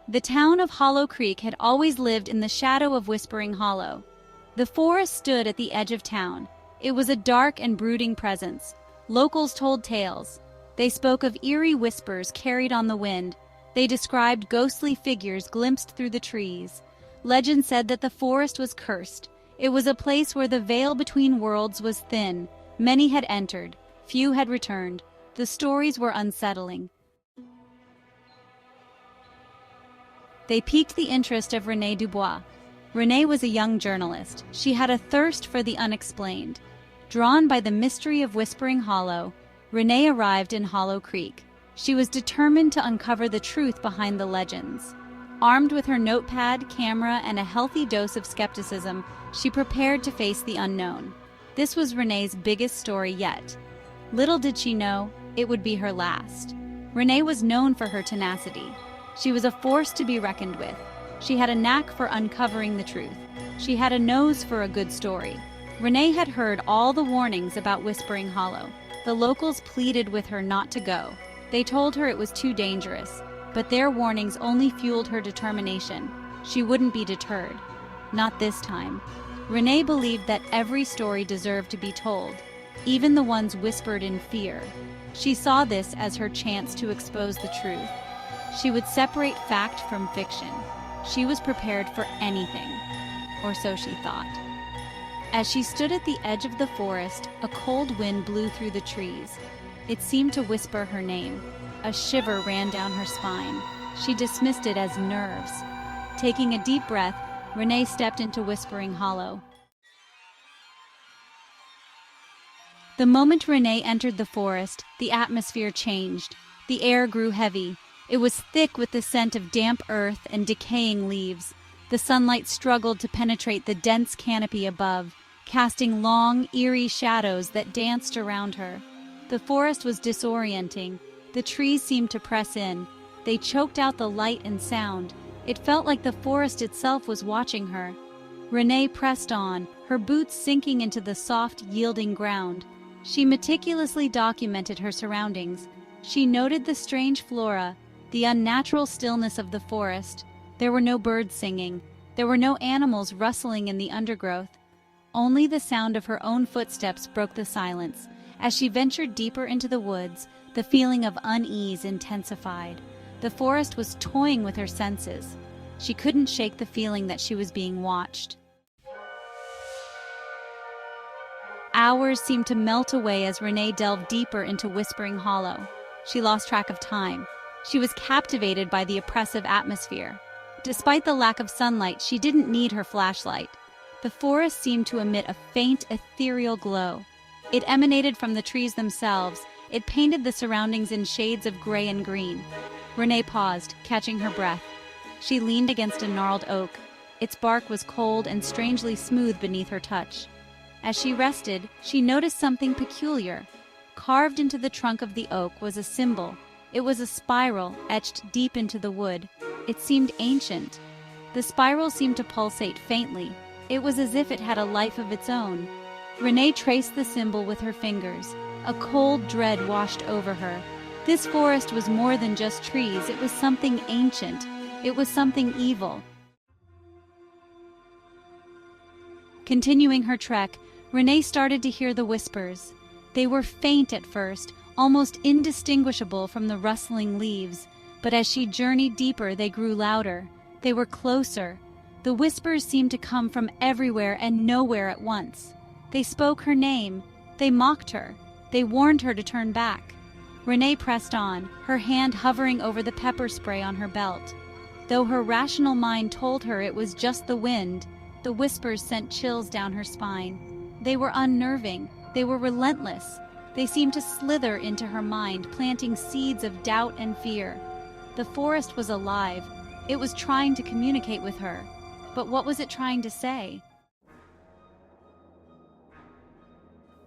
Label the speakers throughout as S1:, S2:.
S1: The town of Hollow Creek had always lived in the shadow of Whispering Hollow. The forest stood at the edge of town. It was a dark and brooding presence. Locals told tales. They spoke of eerie whispers carried on the wind. They described ghostly figures glimpsed through the trees. Legend said that the forest was cursed. It was a place where the veil between worlds was thin. Many had entered, few had returned. The stories were unsettling. They piqued the interest of Renée Dubois. Renée was a young journalist. She had a thirst for the unexplained. Drawn by the mystery of Whispering Hollow, Renée arrived in Hollow Creek. She was determined to uncover the truth behind the legends. Armed with her notepad, camera, and a healthy dose of skepticism, she prepared to face the unknown. This was Renée's biggest story yet. Little did she know, it would be her last. Renée was known for her tenacity. She was a force to be reckoned with. She had a knack for uncovering the truth. She had a nose for a good story. Renée had heard all the warnings about Whispering Hollow. The locals pleaded with her not to go. They told her it was too dangerous, but their warnings only fueled her determination. She wouldn't be deterred. Not this time. Renée believed that every story deserved to be told, even the ones whispered in fear. She saw this as her chance to expose the truth. She would separate fact from fiction. She was prepared for anything, or so she thought. As she stood at the edge of the forest, a cold wind blew through the trees. It seemed to whisper her name. A shiver ran down her spine. She dismissed it as nerves. Taking a deep breath, Renée stepped into Whispering Hollow. The moment Renée entered the forest, the atmosphere changed. The air grew heavy. It was thick with the scent of damp earth and decaying leaves. The sunlight struggled to penetrate the dense canopy above, casting long, eerie shadows that danced around her. The forest was disorienting. The trees seemed to press in. They choked out the light and sound. It felt like the forest itself was watching her. Renée pressed on, her boots sinking into the soft, yielding ground. She meticulously documented her surroundings. She noted the strange flora, the unnatural stillness of the forest. There were no birds singing. There were no animals rustling in the undergrowth. Only the sound of her own footsteps broke the silence. As she ventured deeper into the woods, the feeling of unease intensified. The forest was toying with her senses. She couldn't shake the feeling that she was being watched. Hours seemed to melt away as Renée delved deeper into Whispering Hollow. She lost track of time. She was captivated by the oppressive atmosphere. Despite the lack of sunlight, she didn't need her flashlight. The forest seemed to emit a faint, ethereal glow. It emanated from the trees themselves. It painted the surroundings in shades of gray and green. Renée paused, catching her breath. She leaned against a gnarled oak. Its bark was cold and strangely smooth beneath her touch. As she rested, she noticed something peculiar. Carved into the trunk of the oak was a symbol. It was a spiral etched deep into the wood. It seemed ancient. The spiral seemed to pulsate faintly. It was as if it had a life of its own. Renée traced the symbol with her fingers. A cold dread washed over her. This forest was more than just trees. It was something ancient. It was something evil. Continuing her trek, Renée started to hear the whispers. They were faint at first, almost indistinguishable from the rustling leaves, but as she journeyed deeper, they grew louder. They were closer. The whispers seemed to come from everywhere and nowhere at once. They spoke her name. They mocked her. They warned her to turn back. Renée pressed on, her hand hovering over the pepper spray on her belt. Though her rational mind told her it was just the wind, the whispers sent chills down her spine. They were unnerving. They were relentless. They seemed to slither into her mind, planting seeds of doubt and fear. The forest was alive. It was trying to communicate with her. But what was it trying to say?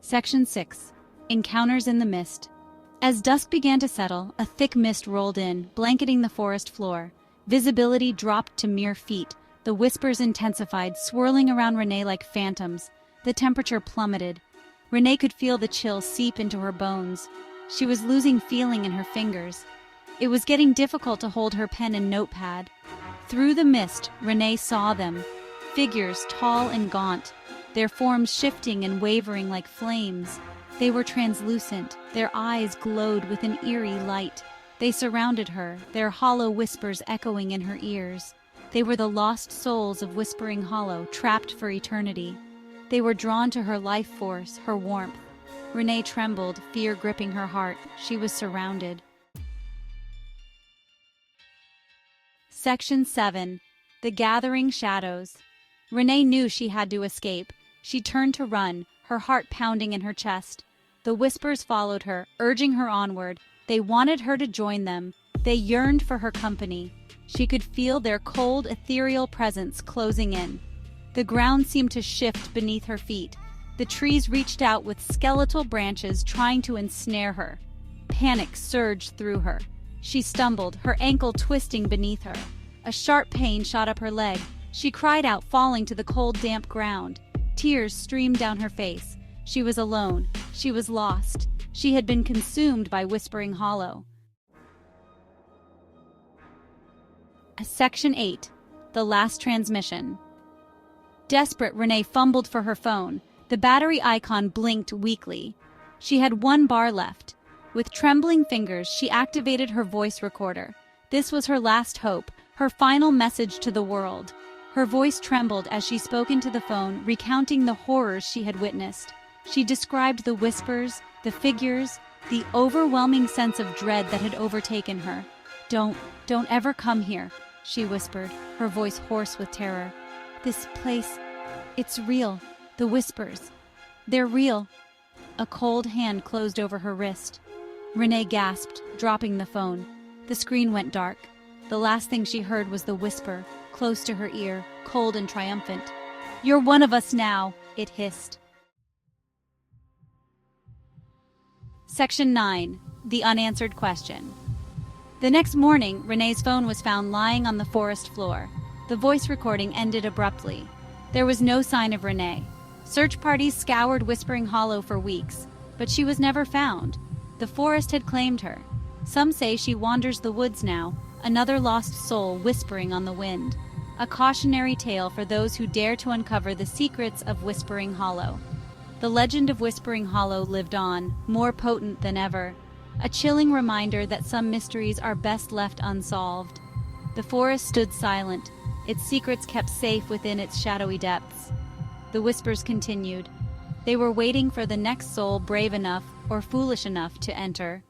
S1: Section 6. Encounters in the Mist. As dusk began to settle, a thick mist rolled in, blanketing the forest floor. Visibility dropped to mere feet. The whispers intensified, swirling around Renée like phantoms. The temperature plummeted. Renée could feel the chill seep into her bones. She was losing feeling in her fingers. It was getting difficult to hold her pen and notepad. Through the mist, Renee saw them, figures tall and gaunt, their forms shifting and wavering like flames. They were translucent, their eyes glowed with an eerie light. They surrounded her, their hollow whispers echoing in her ears. They were the lost souls of Whispering Hollow, trapped for eternity. They were drawn to her life force, her warmth. Renee trembled, fear gripping her heart. She was surrounded. Section 7. The Gathering Shadows. Renee knew she had to escape. She turned to run, her heart pounding in her chest. The whispers followed her, urging her onward. They wanted her to join them. They yearned for her company. She could feel their cold, ethereal presence closing in. The ground seemed to shift beneath her feet. The trees reached out with skeletal branches trying to ensnare her. Panic surged through her. She stumbled, her ankle twisting beneath her. A sharp pain shot up her leg. She cried out, falling to the cold, damp ground. Tears streamed down her face. She was alone. She was lost. She had been consumed by Whispering Hollow. Section 8. The Last Transmission. Desperate, Renee fumbled for her phone. The battery icon blinked weakly. She had 1 bar left. With trembling fingers, she activated her voice recorder. This was her last hope, her final message to the world. Her voice trembled as she spoke into the phone, recounting the horrors she had witnessed. She described the whispers, the figures, the overwhelming sense of dread that had overtaken her. Don't ever come here," she whispered, her voice hoarse with terror. "This place, it's real. The whispers, they're real." A cold hand closed over her wrist. Renee gasped, dropping the phone. The screen went dark. The last thing she heard was the whisper, close to her ear, cold and triumphant. "You're one of us now," it hissed. Section 9. The Unanswered Question. The next morning, Renee's phone was found lying on the forest floor. The voice recording ended abruptly. There was no sign of Renee. Search parties scoured Whispering Hollow for weeks, but she was never found. The forest had claimed her. Some say she wanders the woods now, another lost soul whispering on the wind. A cautionary tale for those who dare to uncover the secrets of Whispering Hollow. The legend of Whispering Hollow lived on, more potent than ever. A chilling reminder that some mysteries are best left unsolved. The forest stood silent, its secrets kept safe within its shadowy depths. The whispers continued. They were waiting for the next soul brave enough or foolish enough to enter.